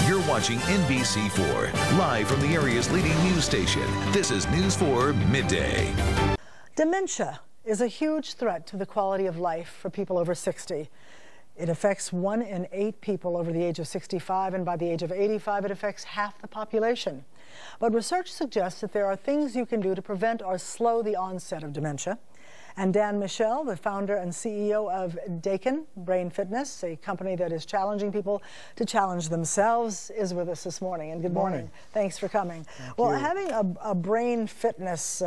You're watching NBC4, live from the area's leading news station. This is News 4 Midday. Dementia is a huge threat to the quality of life for people over 60. It affects 1 in 8 people over the age of 65, and by the age of 85, it affects half the population. But research suggests that there are things you can do to prevent or slow the onset of dementia. And Dan Michel, the founder and CEO of Dakin Brain Fitness, a company that is challenging people to challenge themselves, is with us this morning. And good morning. Thanks for coming. Well, having a brain fitness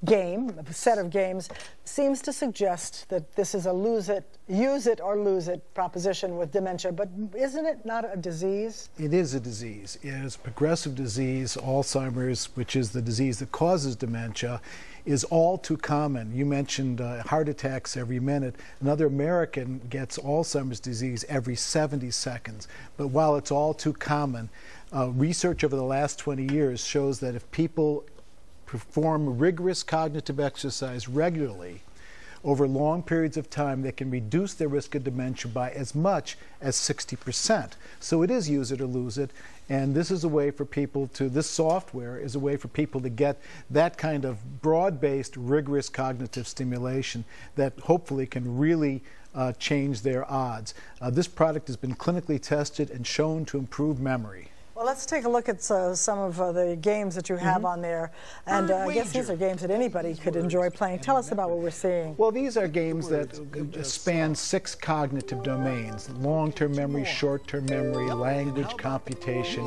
game, a set of games, seems to suggest that this is a use it or lose it proposition with dementia. But isn't it not a disease? It is a disease. It is a progressive disease. Alzheimer's, which is the disease that causes dementia, is all too common. You mentioned heart attacks every minute. Another American gets Alzheimer's disease every 70 seconds. But while it's all too common, research over the last 20 years shows that if people perform rigorous cognitive exercise regularly over long periods of time, they can reduce their risk of dementia by as much as 60%. So it is use it or lose it, and this is a way for people to, this software is a way for people to get that kind of broad-based, rigorous cognitive stimulation that hopefully can really change their odds. This product has been clinically tested and shown to improve memory. Well, let's take a look at some of the games that you have on there. And I guess these are games that anybody could enjoy playing. Tell us about what we're seeing. Well, these are games that span 6 cognitive domains: long-term memory, short-term memory, language, computation,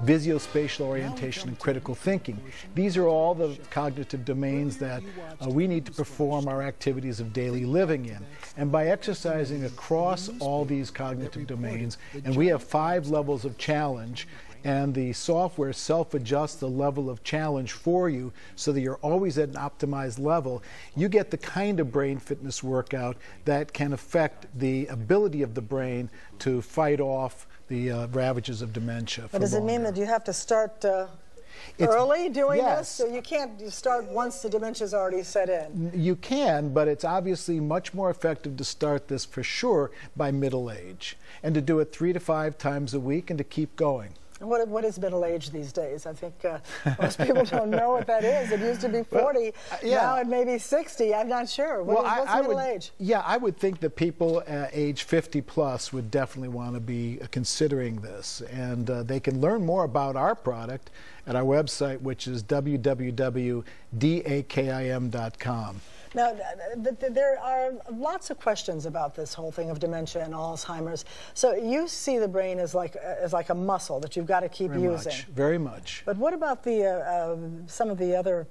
visuospatial orientation, and critical thinking. These are all the cognitive domains that we need to perform our activities of daily living in. And by exercising across all these cognitive domains, and we have 5 levels of challenge, and the software self-adjusts the level of challenge for you so that you're always at an optimized level, you get the kind of brain fitness workout that can affect the ability of the brain to fight off the ravages of dementia. But does it mean that you have to start early doing this? So you can't start once the dementia's already set in? You can, but it's obviously much more effective to start this for sure by middle age, and to do it 3 to 5 times a week and to keep going. What is middle age these days? I think most people don't know what that is. It used to be 40. Now it may be 60. I'm not sure. What's middle age? Yeah, I would think that people age 50 plus would definitely want to be considering this. And they can learn more about our product at our website, which is www.dakim.com. Now, there are lots of questions about this whole thing of dementia and Alzheimer's. So you see the brain as like a muscle that you've got to keep using. Very much. But what about the some of the other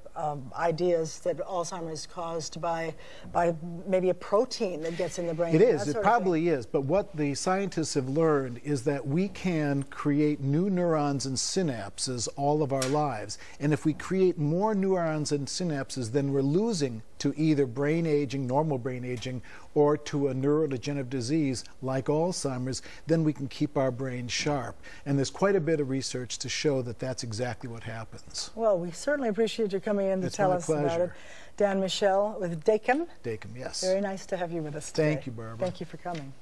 ideas that Alzheimer's is caused by maybe a protein that gets in the brain? It is. It probably is. But what the scientists have learned is that we can create new neurons and synapses all of our lives. And if we create more neurons and synapses than we're losing to either brain aging, normal brain aging, or to a neurodegenerative disease like Alzheimer's, then we can keep our brain sharp. And there's quite a bit of research to show that that's exactly what happens. Well, we certainly appreciate you coming in to tell us about it. Dan Michel with Dakin. Dakin, yes. Very nice to have you with us today. Thank you, Barbara. Thank you for coming.